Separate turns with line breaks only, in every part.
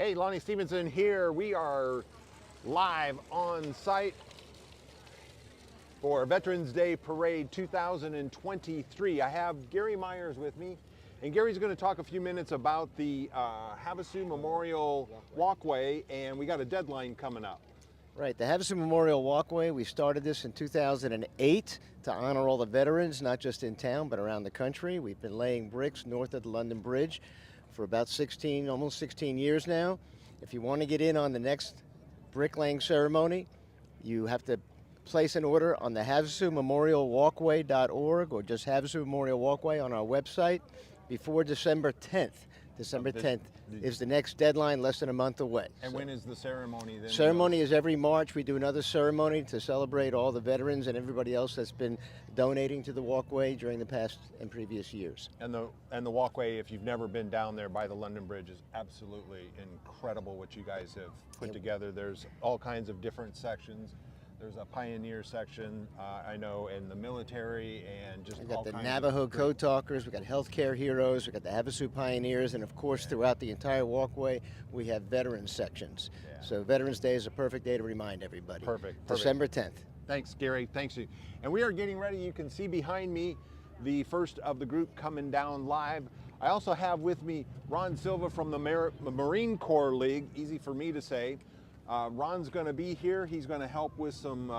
Hey, Lonnie Stevenson here. We are live on site for Veterans Day Parade 2023. I have Gary Myers with me, and Gary's going to talk a few minutes about the Havasu Memorial Walkway, and we got a deadline coming up.
Right, the Havasu Memorial Walkway, we started this in 2008 to honor all the veterans, not just in town, but around the country. We've been laying bricks north of the London Bridge for about almost 16 years now. If you want to get in on the next bricklaying ceremony, you have to place an order on the HavasuMemorialWalkway.org or just Havasu Memorial Walkway on our website before December 10th. December 10th is the next deadline, less than a month away.
And when is the ceremony then?
Ceremony is every March. We do another ceremony to celebrate all the veterans and everybody else that's been donating to the walkway during the past and previous years.
And the walkway, if you've never been down there by the London Bridge, is absolutely incredible what you guys have put together. There's all kinds of different sections. There's a pioneer section, I know, in the military, and just
We've got
all
the
kinds
Navajo
of
Code Talkers, we've got healthcare heroes, we've got the Havasu Pioneers, and of course throughout the entire walkway we have veterans sections.
Yeah.
So Veterans Day is a perfect day to remind everybody.
Perfect.
December 10th.
Thanks, Gary. Thanks. And we are getting ready. You can see behind me the first of the group coming down live. I also have with me Ron Silva from the Marine Corps League, easy for me to say. Ron's going to be here. He's going to help with some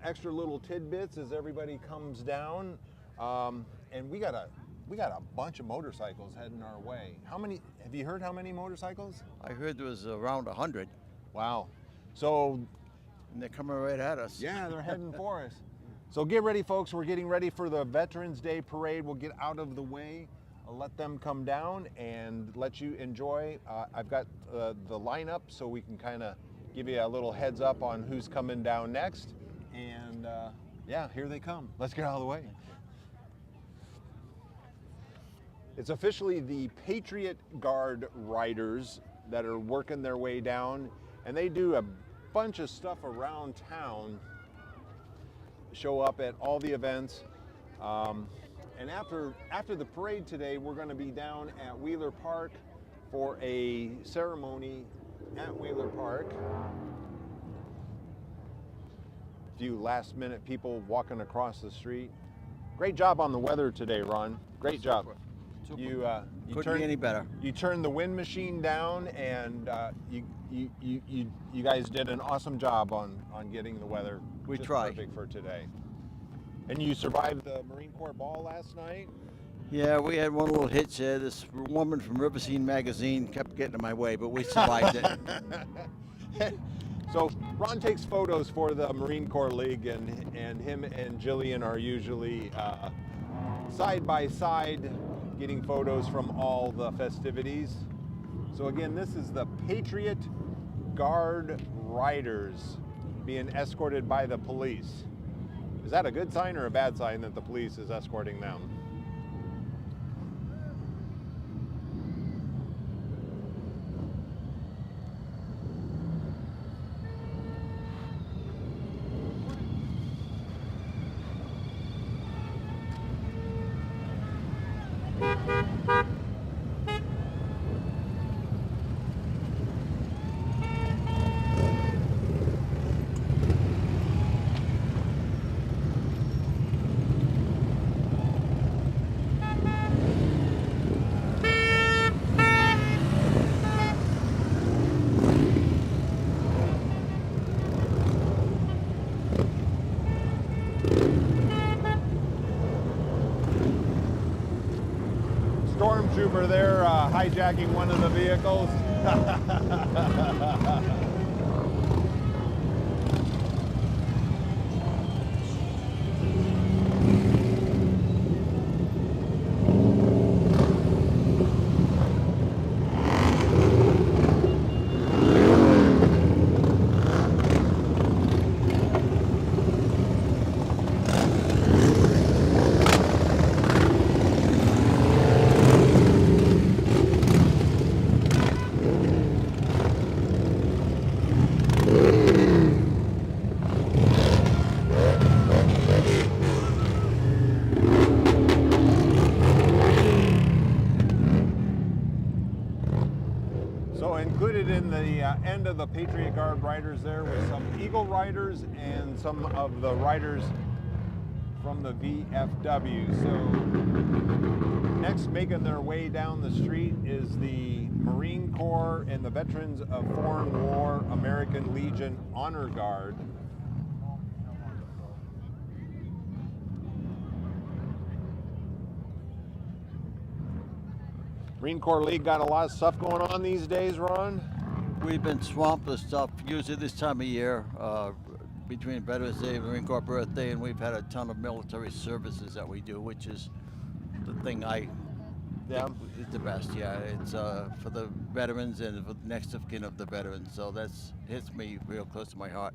extra little tidbits as everybody comes down. And we got a bunch of motorcycles heading our way. How many? Have you heard how many motorcycles?
I heard there was around 100.
Wow. So.
And they're coming right at us.
Yeah, they're heading for us. So get ready, folks. We're getting ready for the Veterans Day Parade. We'll get out of the way. I'll let them come down and let you enjoy. I've got the lineup so we can kind of give you a little heads up on who's coming down next. And yeah, here they come. Let's get out of the way. It's officially the Patriot Guard riders that are working their way down, and they do a bunch of stuff around town, show up at all the events. And after the parade today, we're going to be down at Wheeler Park for a ceremony at Wheeler Park. A few last minute people walking across the street. Great job on the weather today, Ron. Great job.
Super.
You
Couldn't be any better.
You turned the wind machine down, and you guys did an awesome job on getting the weather
We
just
tried.
perfect for today. And you survived the Marine Corps ball last night?
Yeah, we had one little hitch there. This woman from River Scene magazine kept getting in my way, but we survived it.
So Ron takes photos for the Marine Corps League, and him and Jillian are usually side by side getting photos from all the festivities. So again, this is the Patriot Guard Riders being escorted by the police. Is that a good sign or a bad sign that the police is escorting them? Stormtrooper there hijacking one of the vehicles. So included in the end of the Patriot Guard riders there were some Eagle riders and some of the riders from the VFW. So next, making their way down the street is the Marine Corps and the Veterans of Foreign War American Legion Honor Guard. Marine Corps League got a lot of stuff going on these days, Ron.
We've been swamped with stuff usually this time of year, between Veterans Day and Marine Corps birthday, and we've had a ton of military services that we do, which is the thing I think is the best. Yeah, it's for the veterans and for the next of kin of the veterans, so that's hits me real close to my heart.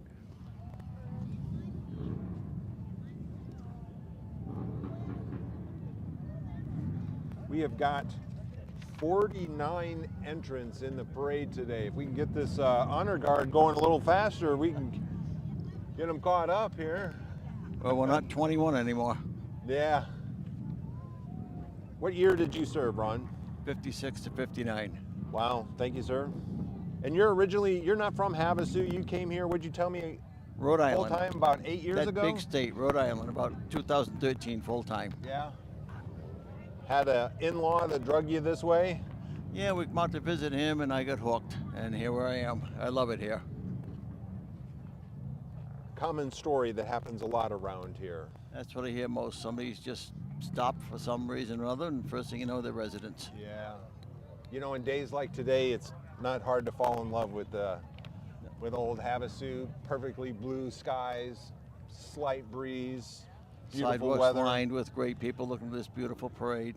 We have got 49 entrants in the parade today. If we can get this honor guard going a little faster, we can get them caught up here.
Well, we're not 21 anymore.
Yeah. What year did you serve, Ron?
56 to 59.
Wow, thank you, sir. And you're not from Havasu. You came here, would you tell me,
Rhode
full
Island.
time about 8 years
That
ago?
big state, Rhode Island, about 2013 full time.
Yeah. Had a in-law that drug you this way?
Yeah, we come out to visit him and I got hooked, and here where I am. I love it here.
Common story that happens a lot around here.
That's what I hear most. Somebody's just stopped for some reason or other, and first thing you know, they're residents.
Yeah. You know, in days like today, it's not hard to fall in love with old Havasu. Perfectly blue skies, slight breeze, beautiful
Sidewalks
weather.
lined with great people looking for this beautiful parade.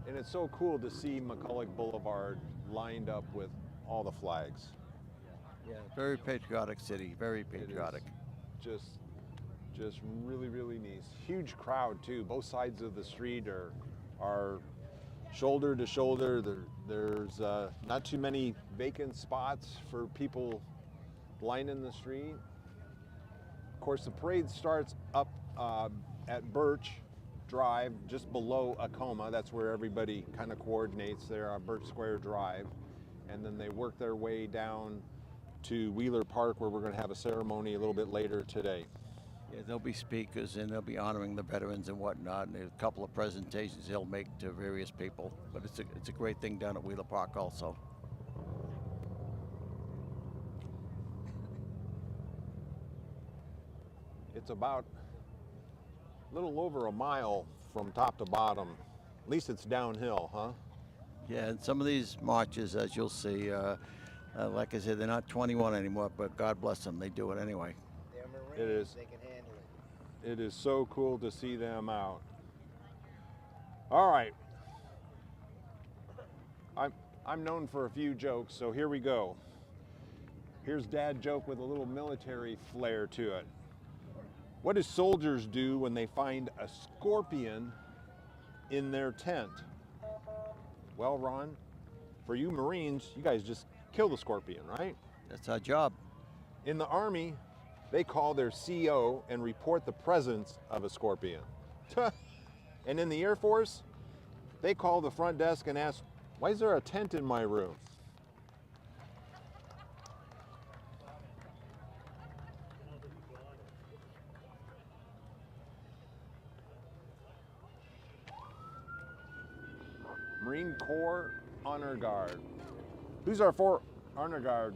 And it's so cool to see McCulloch Boulevard lined up with all the flags.
Yeah, very patriotic city, very patriotic.
Just really, really nice. Huge crowd too. Both sides of the street are shoulder to shoulder. There's not too many vacant spots for people lining the street. Of course, the parade starts up at Birch Drive, just below Acoma. That's where everybody kind of coordinates there on Birch Square Drive. And then they work their way down to Wheeler Park, where we're going to have a ceremony a little bit later today.
Yeah, there'll be speakers and they'll be honoring the veterans and whatnot, and there's a couple of presentations he'll make to various people. But it's a great thing down at Wheeler Park also.
It's about a little over a mile from top to bottom. At least it's downhill, huh?
Yeah, and some of these marches, as you'll see, like I said, they're not 21 anymore, but God bless them, they do it anyway.
They're Marines,
It is.
they can handle it.
It is so cool to see them out. All right. I'm known for a few jokes, so here we go. Here's dad joke with a little military flair to it. What do soldiers do when they find a scorpion in their tent? Well, Ron, for you Marines, you guys just kill the scorpion, right?
That's our job.
In the Army, they call their CO and report the presence of a scorpion. And in the Air Force, they call the front desk and ask, why is there a tent in my room? Marine Corps Honor Guard. Who's our Honor Guard?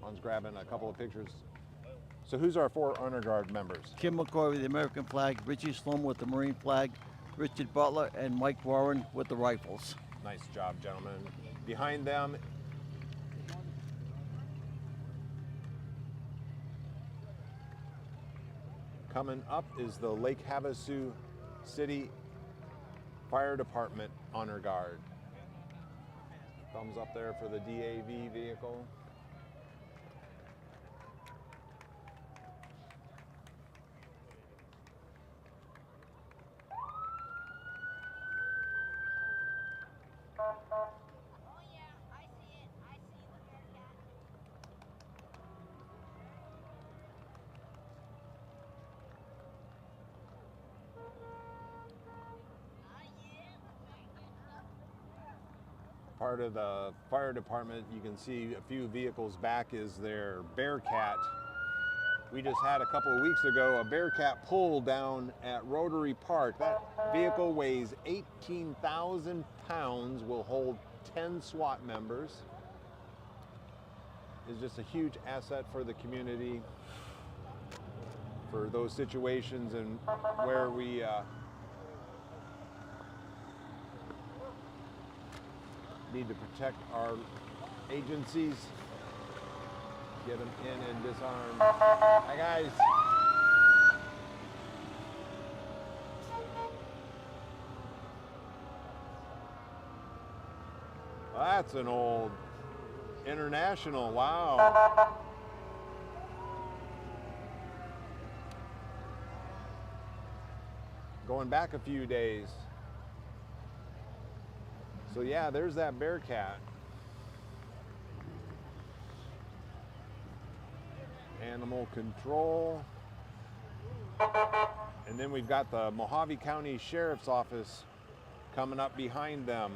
Ron's grabbing a couple of pictures. So who's our 4 Honor Guard members?
Kim McCoy with the American flag, Richie Sloan with the Marine flag, Richard Butler, and Mike Warren with the rifles.
Nice job, gentlemen. Behind them, coming up is the Lake Havasu City Fire Department Honor Guard. Thumbs up there for the DAV vehicle. part of the fire department. You can see a few vehicles back is their Bearcat. We just had a couple of weeks ago a Bearcat pull down at Rotary Park. That vehicle weighs 18,000 pounds, will hold 10 SWAT members. Is just a huge asset for the community for those situations and where we need to protect our agencies, get them in and disarmed. Hi guys. Well, that's an old International, wow. Going back a few days. So yeah, there's that Bearcat. Animal control. And then we've got the Mohave County Sheriff's Office coming up behind them.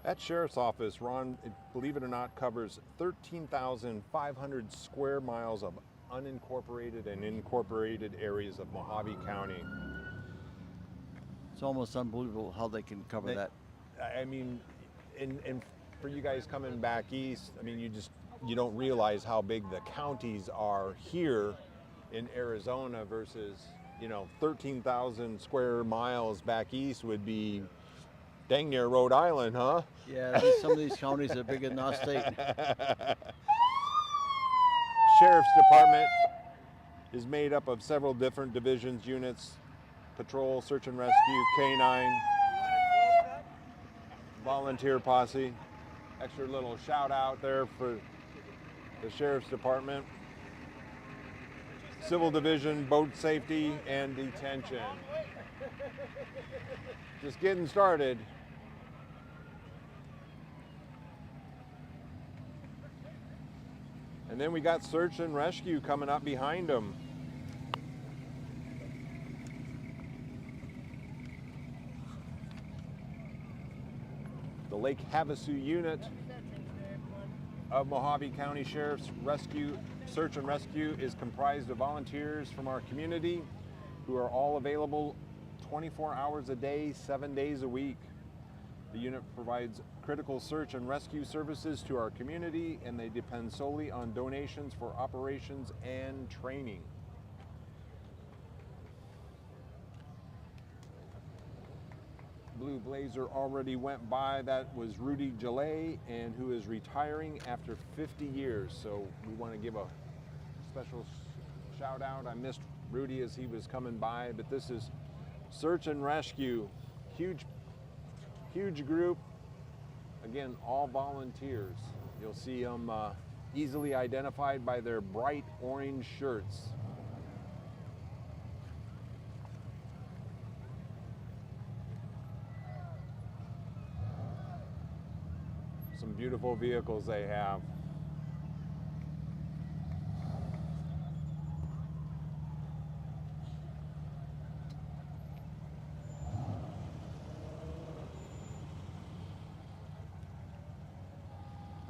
That sheriff's office, Ron, believe it or not, covers 13,500 square miles of unincorporated and incorporated areas of Mohave County.
It's almost unbelievable how they can cover that.
I mean, and for you guys coming back east, I mean, you don't realize how big the counties are here in Arizona versus, 13,000 square miles back east would be dang near Rhode Island, huh?
Yeah, some of these counties are bigger than our state.
Sheriff's Department is made up of several different divisions, units, patrol, search and rescue, K9, volunteer posse. Extra little shout out there for the Sheriff's Department. Civil Division, boat safety and detention. Just getting started. And then we got search and rescue coming up behind them. The Lake Havasu unit of Mohave County Sheriff's Search and Rescue is comprised of volunteers from our community who are all available 24 hours a day, 7 days a week. The unit provides critical search and rescue services to our community, and they depend solely on donations for operations and training. Blue Blazer already went by. That was Rudy Gillette, and who is retiring after 50 years. So we want to give a special shout out. I missed Rudy as he was coming by, but this is Search and Rescue. Huge group. Again, all volunteers. You'll see them easily identified by their bright orange shirts. Some beautiful vehicles they have.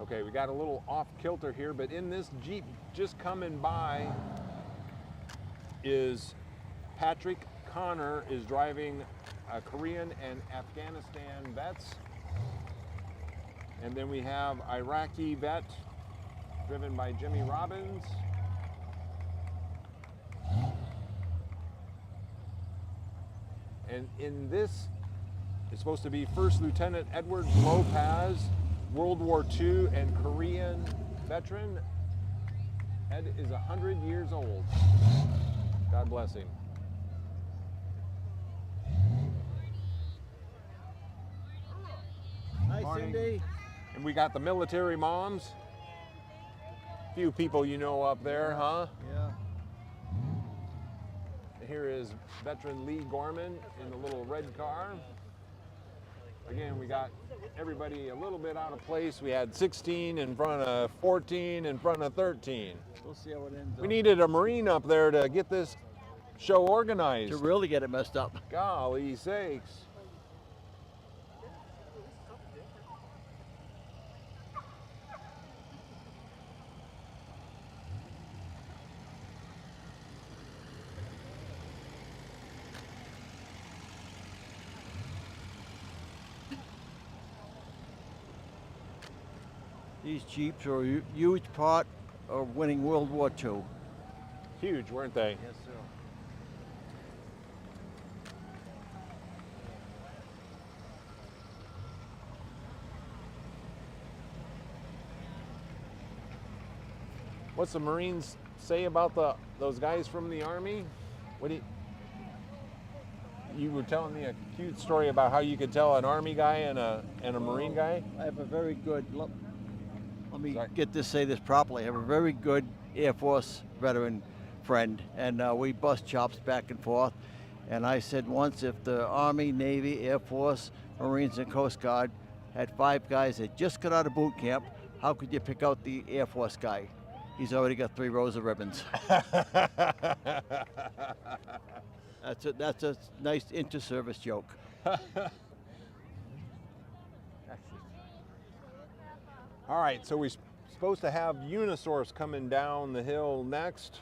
Okay, we got a little off kilter here, but in this Jeep just coming by is Patrick Connor, is driving a Korean and Afghanistan vets. And then we have Iraqi vet driven by Jimmy Robbins. And in this, it's supposed to be First Lieutenant Edward Lopez, World War II and Korean veteran. Ed is 100 years old. God bless him.
Hi,
Morning.
Cindy.
And we got the military moms. Few people you know up there, huh?
Yeah.
Here is veteran Lee Gorman in the little red car. Again, we got everybody a little bit out of place. We had 16 in front of 14 in front of 13.
We'll see how it ends
We
up.
needed a Marine up there to get this show organized.
To really get it messed up.
Golly sakes.
These Jeeps are a huge part of winning World War II.
Huge, weren't they?
Yes, sir.
What's the Marines say about those guys from the Army? What do you were telling me a cute story about how you could tell an Army guy and a Marine guy?
I have a very good, let me
Sorry.
say this properly. I have a very good Air Force veteran friend, and we bust chops back and forth. And I said once, if the Army, Navy, Air Force, Marines, and Coast Guard had 5 guys that just got out of boot camp, how could you pick out the Air Force guy? He's already got 3 rows of ribbons. That's a nice inter-service joke.
All right, so we're supposed to have Unisource coming down the hill next.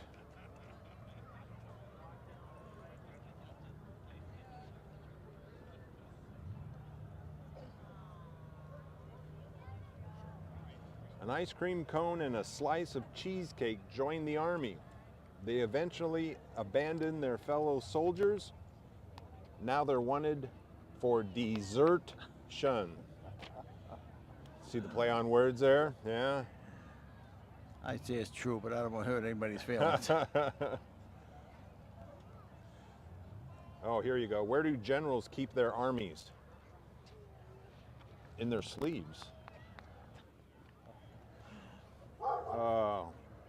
An ice cream cone and a slice of cheesecake joined the Army. They eventually abandoned their fellow soldiers. Now they're wanted for desertion. See the play on words there? Yeah.
I'd say it's true, but I don't want to hurt anybody's feelings.
Oh, here you go. Where do generals keep their armies? In their sleeves.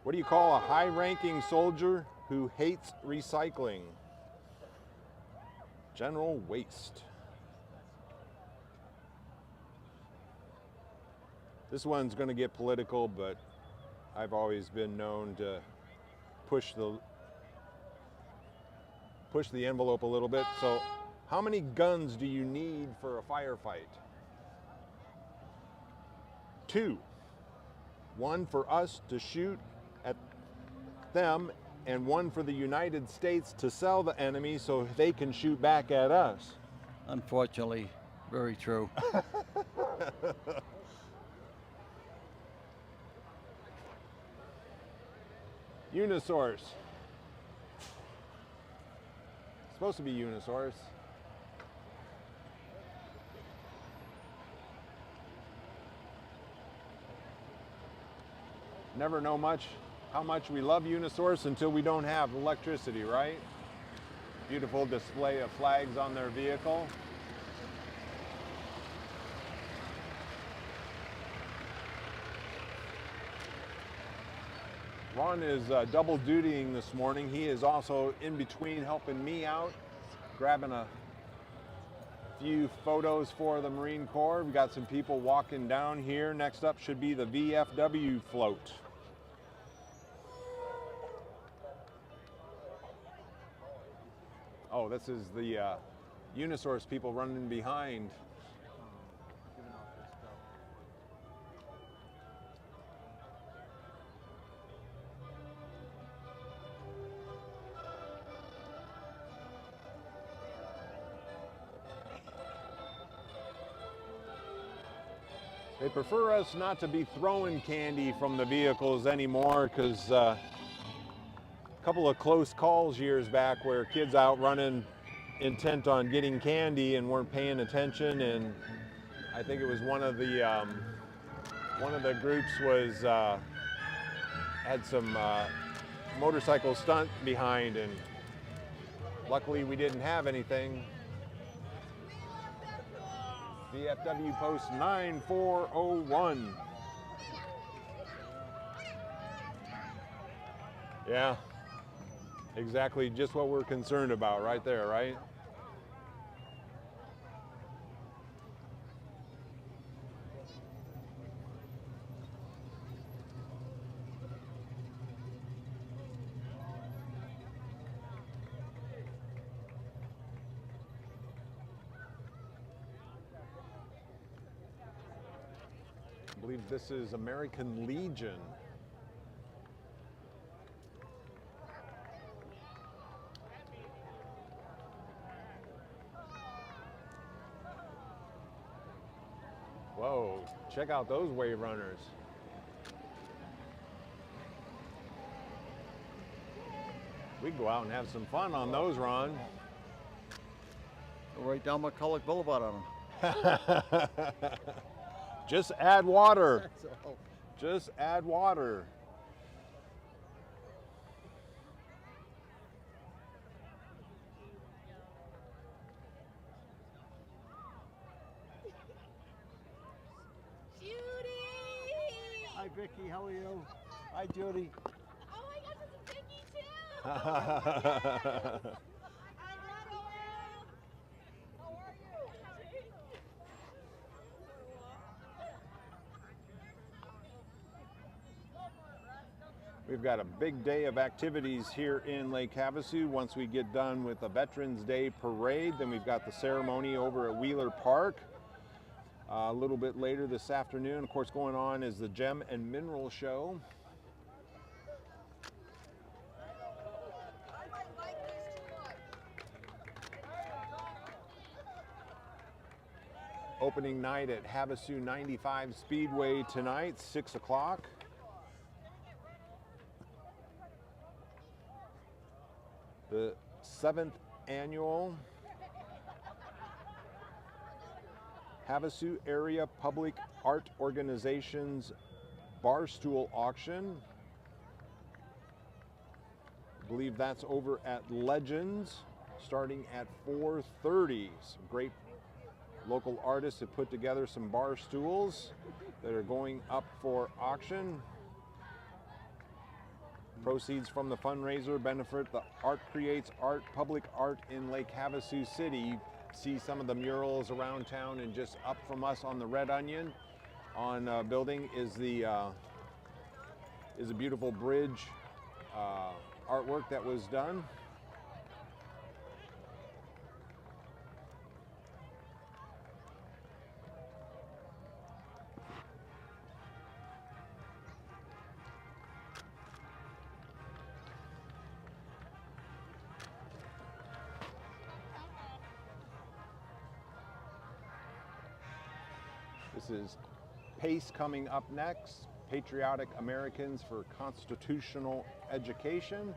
What do you call a high-ranking soldier who hates recycling? General Waste. This one's going to get political, but I've always been known to push the envelope a little bit. So, how many guns do you need for a firefight? 2. 1 for us to shoot at them, and 1 for the United States to sell the enemy so they can shoot back at us.
Unfortunately, very true.
Unisource. Supposed to be Unisource. Never know how much we love Unisource until we don't have electricity, right? Beautiful display of flags on their vehicle. Ron is double dutying this morning. He is also in between helping me out, grabbing a few photos for the Marine Corps. We got some people walking down here. Next up should be the VFW float. Oh, this is the Unisource people running behind. They prefer us not to be throwing candy from the vehicles anymore because a couple of close calls years back where kids out running intent on getting candy and weren't paying attention, and I think it was one of the groups was had some motorcycle stunt behind, and luckily we didn't have anything. VFW post 9401. Yeah, exactly just what we're concerned about right there, right? I believe this is American Legion. Whoa, check out those wave runners. We can go out and have some fun on those, Ron.
Go right down McCulloch Boulevard on them.
Just add water.
That's all.
Just add water.
Judy!
Hi, Vicky. How are you? Hi, Judy.
Oh my gosh, it's a Vicky too! I love you! How are you?
We've got a big day of activities here in Lake Havasu. Once we get done with the Veterans Day Parade, then we've got the ceremony over at Wheeler Park. A little bit later this afternoon, of course, going on is the Gem and Mineral Show. Opening night at Havasu 95 Speedway tonight, 6 o'clock. The 7th annual Havasu Area Public Art Organization's Barstool Auction. I believe that's over at Legends, starting at 4:30. Some great local artists have put together some bar stools that are going up for auction. Proceeds from the fundraiser benefit the Art Creates Art public art in Lake Havasu City. You see some of the murals around town, and just up from us on the Red Onion on building is a beautiful bridge artwork that was done. This is PACE coming up next, Patriotic Americans for Constitutional Education.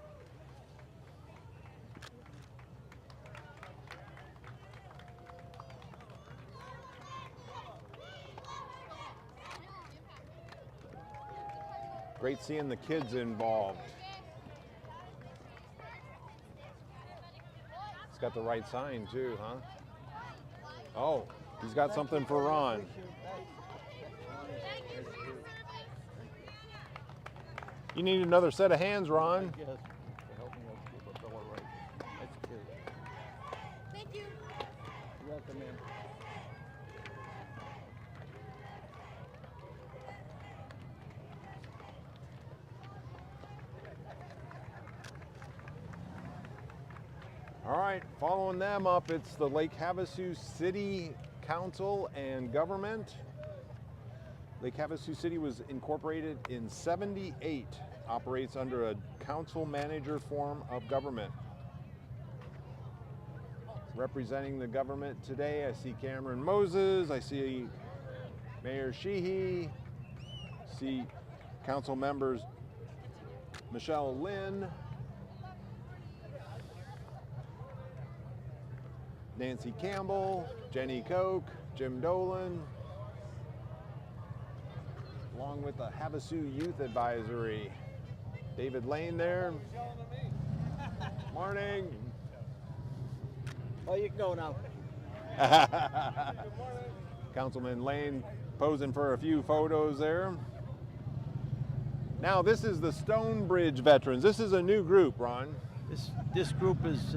Great seeing the kids involved. It's got the right sign too, huh? Oh, he's got something for Ron. You need another set of hands, Ron.
Yes, to help me out keep a bill of rights. That's good.
Thank you.
You're welcome, ma'am.
All right, following them up, it's the Lake Havasu City Council and Government. Lake Havasu City was incorporated in '78, operates under a council manager form of government. Representing the government today, I see Cameron Moses, I see Mayor Sheehy, see council members Michelle Lynn, Nancy Campbell, Jenny Koch, Jim Dolan, along with the Havasu Youth Advisory. David Lane there. Morning.
Oh, you can go now.
Councilman Lane posing for a few photos there. Now this is the Stonebridge Veterans. This is a new group, Ron.
This group is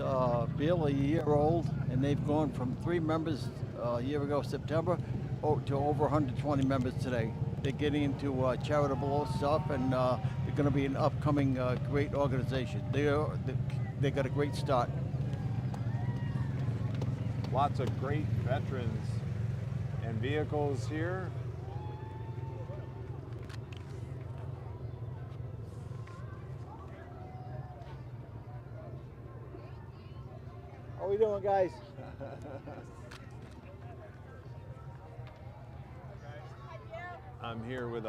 barely a year old, and they've gone from 3 members a year ago, September, to over 120 members today. They're getting into charitable stuff, and they're going to be an upcoming great organization. They got a great start.
Lots of great veterans and vehicles here.
we doing, guys?
I'm here with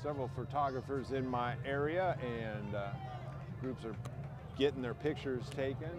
several photographers in my area, and groups are getting their pictures taken.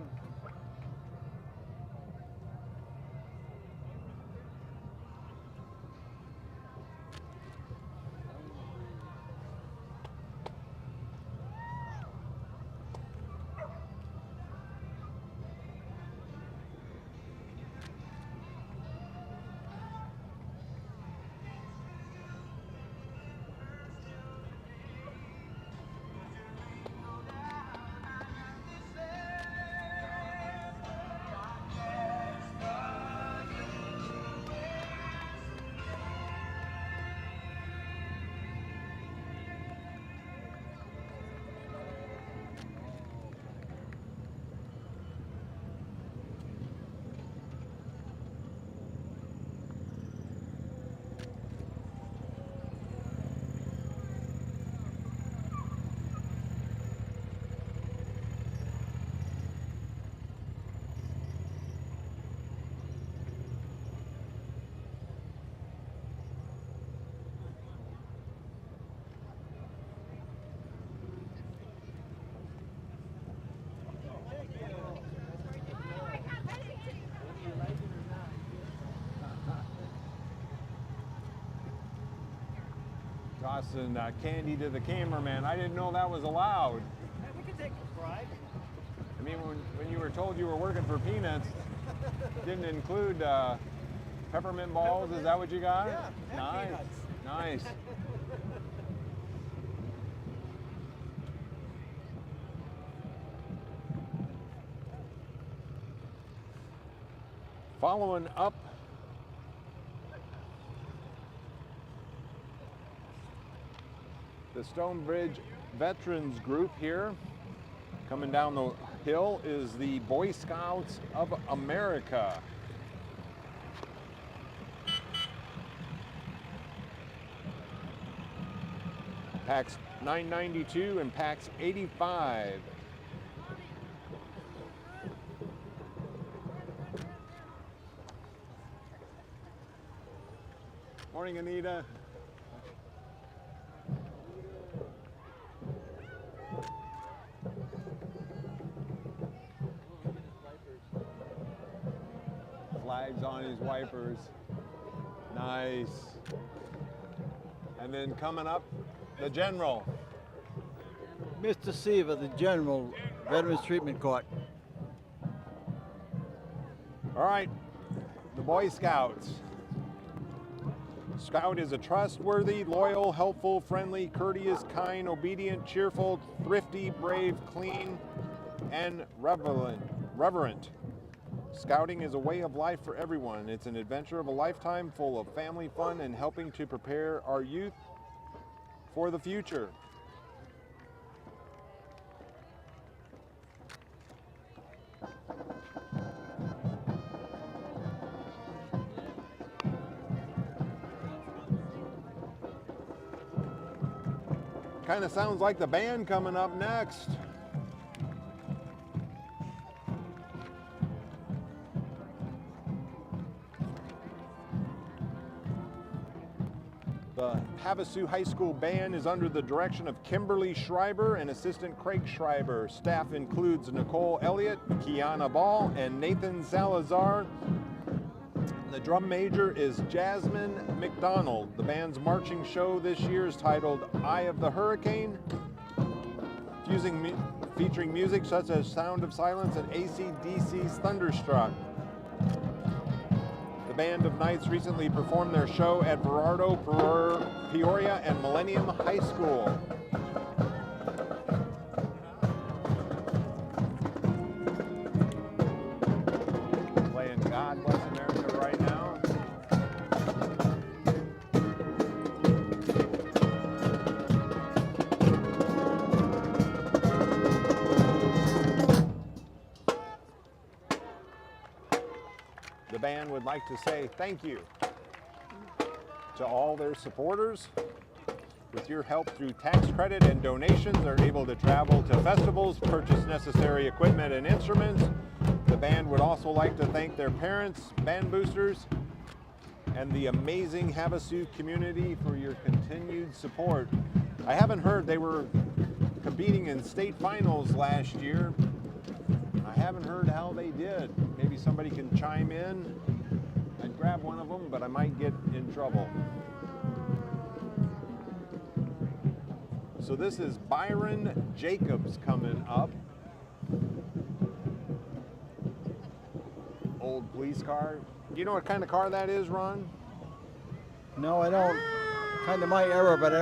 Tossing candy to the cameraman. I didn't know that was allowed.
We can take a bribe.
I mean, when you were told you were working for peanuts, didn't include peppermint balls. Is that what you got?
Yeah, and
nice,
peanuts.
nice. Following up, the Stonebridge Veterans Group here. Coming down the hill is the Boy Scouts of America. Packs 992 and packs 85. Morning, Anita. Flags on his wipers. Nice. And then coming up, the General.
Mr. Seaver, the General, Veterans Treatment Court.
All right, the Boy Scouts. Scout is a trustworthy, loyal, helpful, friendly, courteous, kind, obedient, cheerful, thrifty, brave, clean, and reverent. Scouting is a way of life for everyone. It's an adventure of a lifetime full of family fun and helping to prepare our youth for the future. Kind of sounds like the band coming up next. The Havasu High School band is under the direction of Kimberly Schreiber and assistant Craig Schreiber. Staff includes Nicole Elliott, Kiana Ball, and Nathan Salazar. The drum major is Jasmine McDonald. The band's marching show this year is titled Eye of the Hurricane, featuring music such as Sound of Silence and AC/DC's Thunderstruck. The Band of Knights recently performed their show at Verardo, Peoria, and Millennium High School. Playing God Bless America right now. The band would like to say thank you to all their supporters. With your help through tax credit and donations, they're able to travel to festivals, purchase necessary equipment and instruments. The band would also like to thank their parents, band boosters, and the amazing Havasu community for your continued support. I haven't heard, they were competing in state finals last year. I haven't heard how they did. Maybe somebody can chime in. I'd grab one of them, but I might get in trouble. So this is Byron Jacobs coming up. Old police car. Do you know what kind of car that is, Ron?
No, I don't. Kind of my era, but I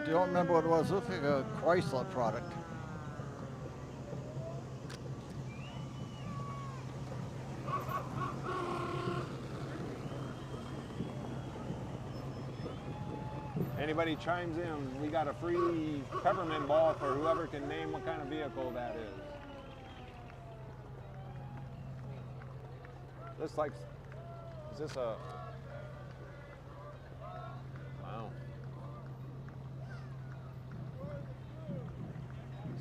don't remember what it was. It looked like a Chrysler product.
Anybody chimes in, we got a free peppermint ball for whoever can name what kind of vehicle that is. This like, is this a, wow.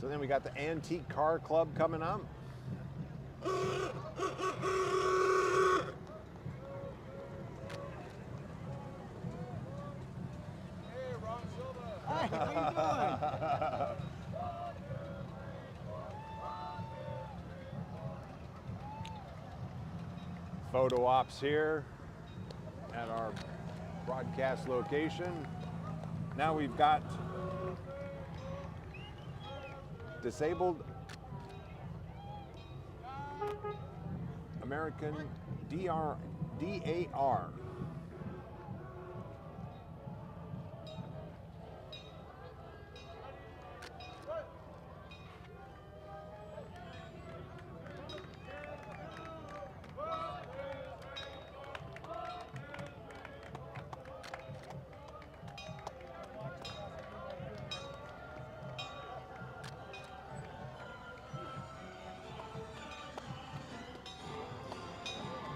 So then we got the Antique Car Club coming up.
Hi, how you
Photo ops here at our broadcast location. Now we've got disabled American DAR.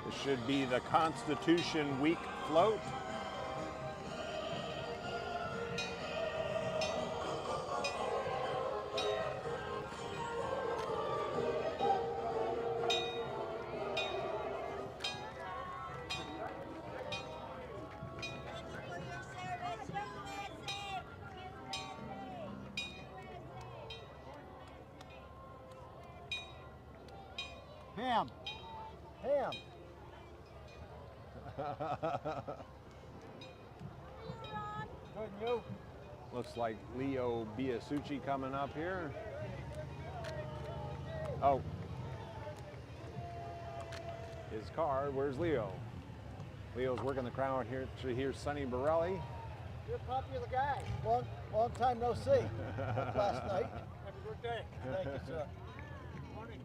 This should be the Constitution Week float.
Ham. Ham. Good, you?
Looks like Leo Biasucci coming up here. Oh. His car, where's Leo? Leo's working the crowd here. Here's Sonny Borelli.
You're a popular guy. Long time no see. Last night. Have a good day. Thank you, sir. Morning.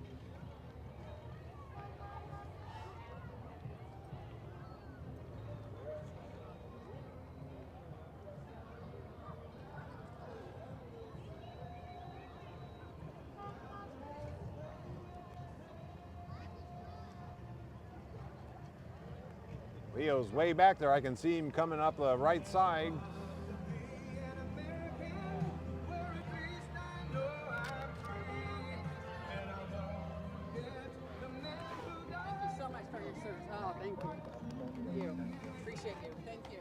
Leo's way back there. I can see him coming up the right side.
Thank you so much for your service. Oh, thank you. Thank you. Appreciate you. Thank you.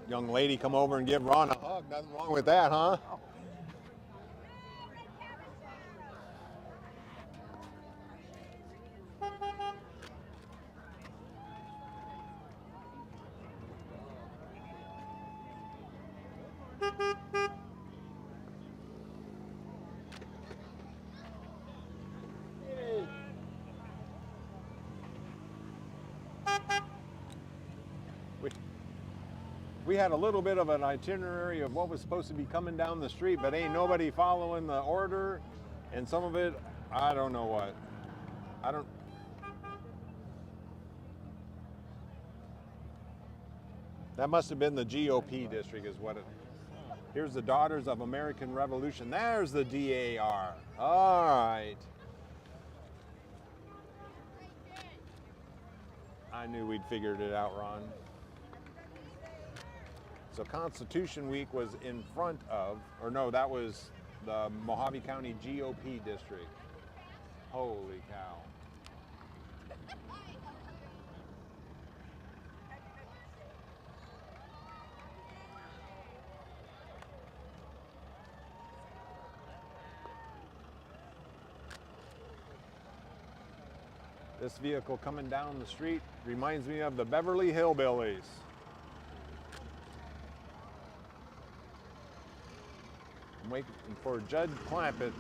Young lady come over and give Ron a hug. Nothing wrong with that, huh? We had a little bit of an itinerary of what was supposed to be coming down the street, but ain't nobody following the order, and some of it, I don't know what. That must have been the GOP district is what it. Here's the Daughters of American Revolution. There's the DAR. All right. I knew we'd figured it out, Ron. So Constitution Week was in front of, or no, that was the Mojave County GOP district. Holy cow. This vehicle coming down the street reminds me of the Beverly Hillbillies. I'm waiting for Judd Clampett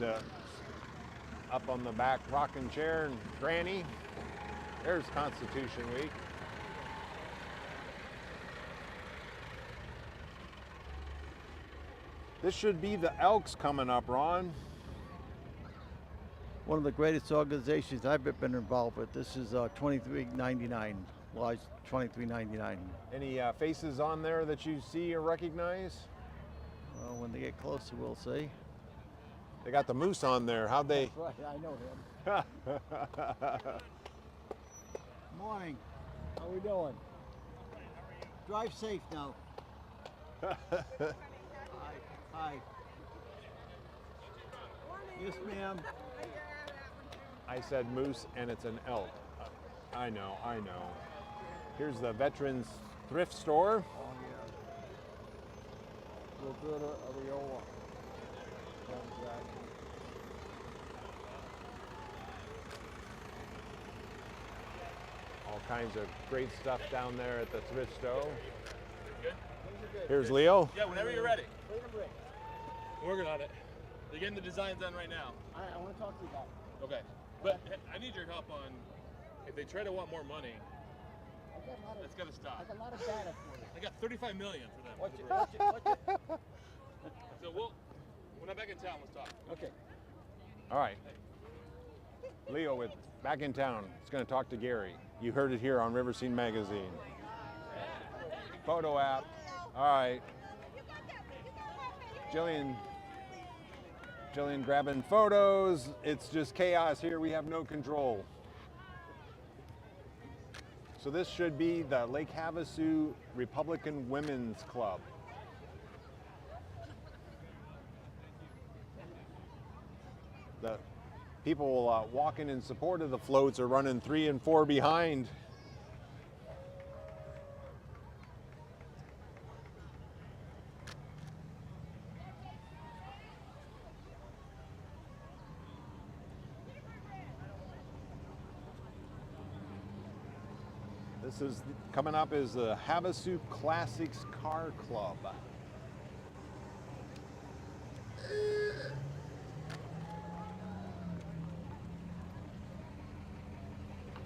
up on the back rocking chair and Granny. There's Constitution Week. This should be the Elks coming up, Ron.
One of the greatest organizations I've been involved with. This is 2399, Lodge 2399.
Any faces on there that you see or recognize?
Well, when they get closer, we'll see.
They got the moose on there. How'd they?
Right, I know him. Morning. How we doing? Drive safe now. Hi. Hi. Yes, ma'am.
I said moose and it's an elk. I know, I know. Here's the Veterans Thrift Store.
Oh, yeah. Roberta Ariola.
All kinds of great stuff down there at the thrift store.
Good?
Here's Leo.
Yeah, whenever you're ready. Working on it. They're getting the designs done right now.
I want to talk to you about it.
Okay. But I need your help on, if they try to want more money, that's got to stop.
I got a lot of data for you.
I got 35 million for them.
Watch it.
So when I'm back in town, let's talk.
Okay.
All right. Leo with Back in Town. He's going to talk to Gary. You heard it here on River Scene Magazine. Photo app. All right. Jillian grabbing photos. It's just chaos here. We have no control. So this should be the Lake Havasu Republican Women's Club. The people walking in support of the floats are running 3 and 4 behind. This is coming up is the Havasu Classics Car Club.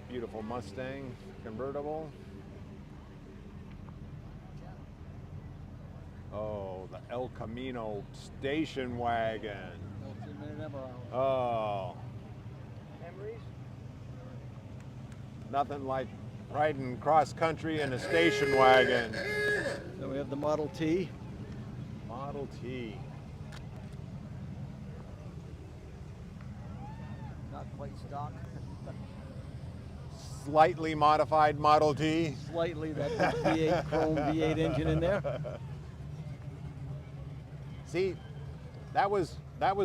Beautiful Mustang convertible. Oh, the El Camino station wagon. Oh.
Memories?
Nothing like riding cross country in a station wagon.
Then we have the Model T.
Model T.
Not quite stock.
Slightly modified Model T.
Slightly, that V8 chrome V8 engine in there.
See, that was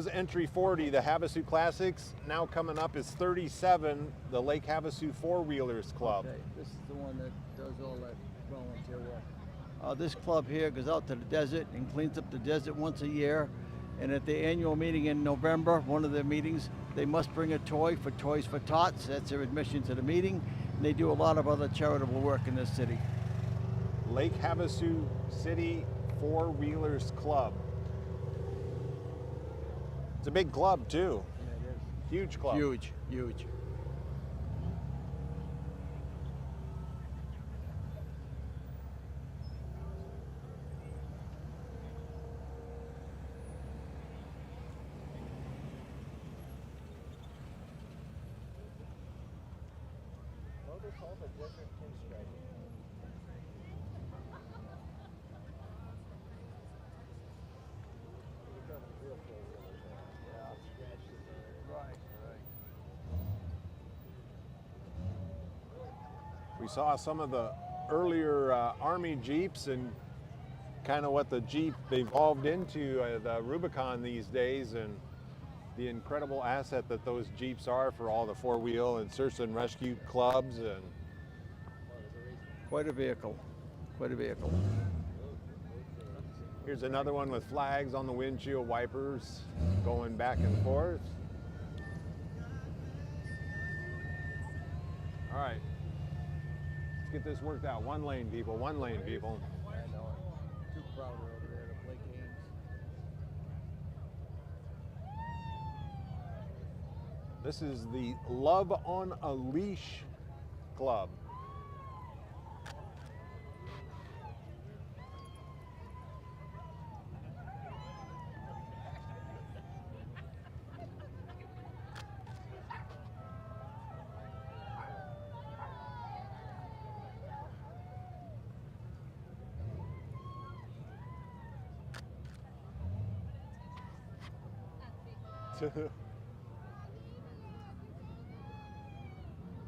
entry 40, the Havasu Classics. Now coming up is 37, the Lake Havasu Four-Wheelers Club.
Okay, this is the one that does all that volunteer work. This club here goes out to the desert and cleans up the desert once a year. And at the annual meeting in November, one of their meetings, they must bring a toy for Toys for Tots. That's their admission to the meeting. And they do a lot of other charitable work in this city.
Lake Havasu City Four-Wheelers Club. It's a big club too.
Yeah, it is.
Huge club.
Huge, huge.
Notice all the different pinstriping. We've done a real four-wheelers there. Yeah, scratched it there.
Right, right.
We saw some of the earlier Army Jeeps and kind of what the Jeep evolved into, the Rubicon these days, and the incredible asset that those Jeeps are for all the four-wheel and search and rescue clubs. And
Quite a vehicle. Quite a vehicle.
here's another one with flags on the windshield wipers going back and forth. All right, let's get this worked out. One lane, people, one lane, people.
I know it. Too crowded over there to play games.
This is the Love on a Leash Club.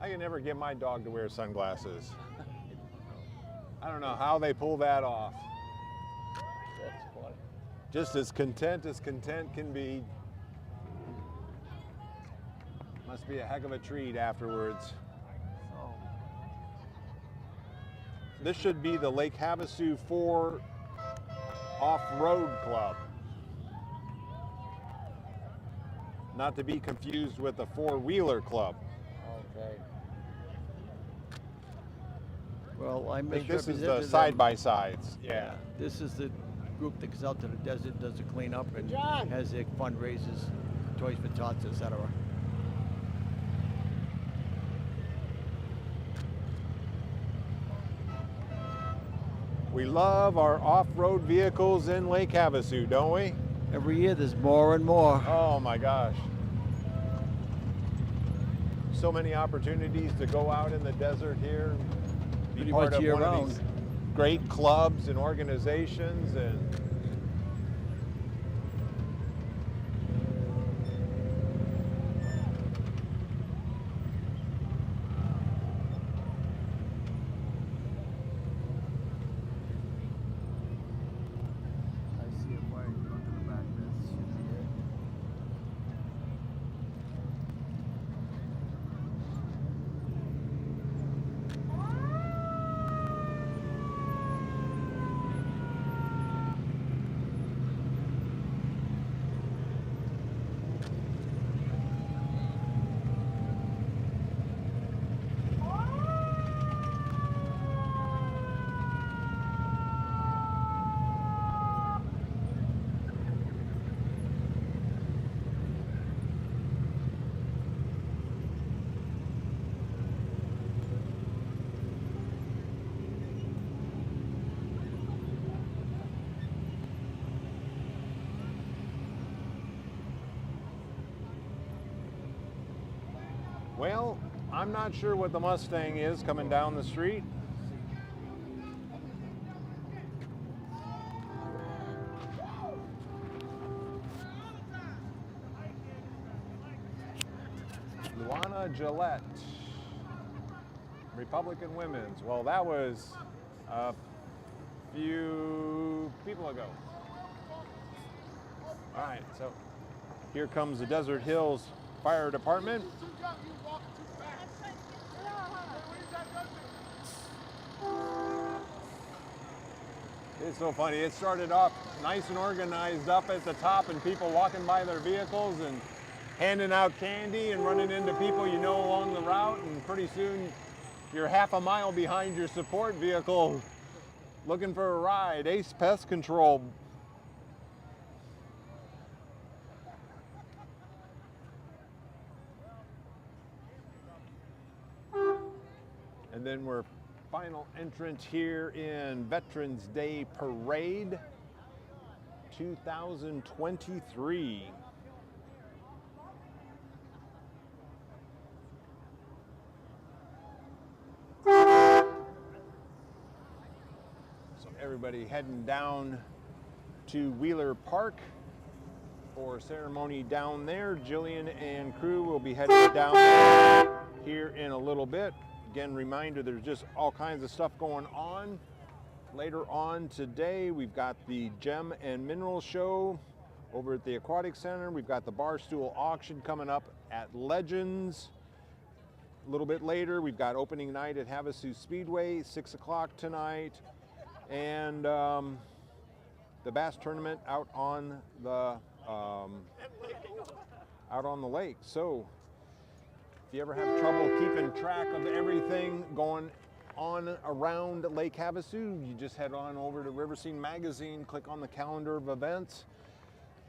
I can never get my dog to wear sunglasses. I don't know how they pull that off.
That's funny.
Just as content can be. Must be a heck of a treat afterwards.
Oh.
This should be the Lake Havasu 4 Off-Road Club. Not to be confused with the Four-Wheeler Club.
Okay. Well, I
I think this is the
misrepresented them.
side-by-sides. Yeah.
This is the group that goes out to the desert, does the cleanup, and
John.
has their fundraisers, Toys for Tots, etc.
We love our off-road vehicles in Lake Havasu, don't we?
Every year there's more and more.
Oh my gosh. So many opportunities to go out in the desert here, be
Pretty
part
much
of one of
year-round.
these great clubs and organizations. And
I see a fire truck in the back. That should be it.
well, I'm not sure what the Mustang is coming down the street. Luana Gillette, Republican Women's. Well, that was a few people ago. All right, so here comes the Desert Hills Fire Department. It's so funny. It started off nice and organized up at the top, and people walking by their vehicles and handing out candy and running into people you know along the route, and pretty soon you're half a mile behind your support vehicle looking for a ride. Ace Pest Control. And then we're final entrant here in Veterans Day Parade 2023. So everybody heading down to Wheeler Park for ceremony down there. Jillian and crew will be heading down there here in a little bit. Again, reminder, there's just all kinds of stuff going on later on today, we've got the Gem and Mineral Show over at the Aquatic Center. We've got the Barstool Auction coming up at Legends. A little bit later, we've got opening night at Havasu Speedway, 6 o'clock tonight. And the bass tournament out on the lake. So if you ever have trouble keeping track of everything going on around Lake Havasu, you just head on over to River Scene Magazine, click on the calendar of events.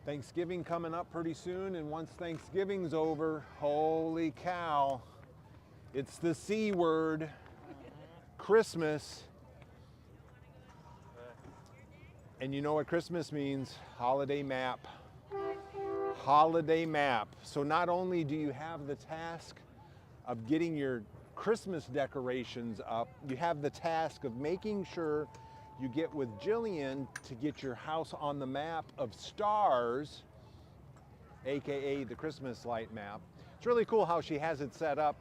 Thanksgiving coming up pretty soon, and once Thanksgiving's over, holy cow, it's the C word, Christmas. And you know what Christmas means? Holiday map. Holiday map. So not only do you have the task of getting your Christmas decorations up, you have the task of making sure you get with Jillian to get your house on the map of stars, AKA the Christmas light map. It's really cool how she has it set up.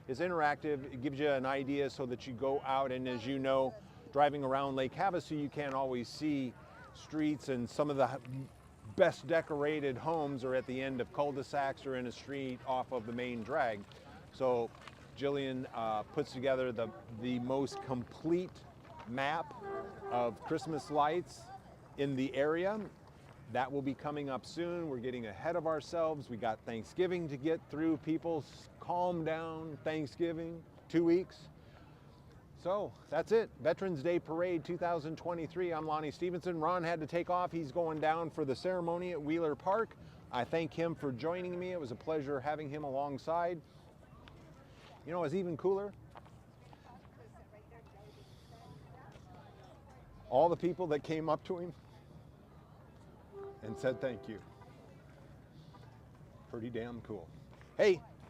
It's interactive. It gives you an idea so that you go out, and as you know, driving around Lake Havasu, you can't always see streets, and some of the best decorated homes are at the end of cul-de-sacs or in a street off of the main drag. So Jillian puts together the most complete map of Christmas lights in the area. That will be coming up soon. We're getting ahead of ourselves. We got Thanksgiving to get through. People, calm down. Thanksgiving, 2 weeks. So that's it. Veterans Day Parade 2023. I'm Lonnie Stevenson. Ron had to take off. He's going down for the ceremony at Wheeler Park. I thank him for joining me. It was a pleasure having him alongside. You know, it's even cooler. All the people that came up to him and said thank you. Pretty damn cool. Hey,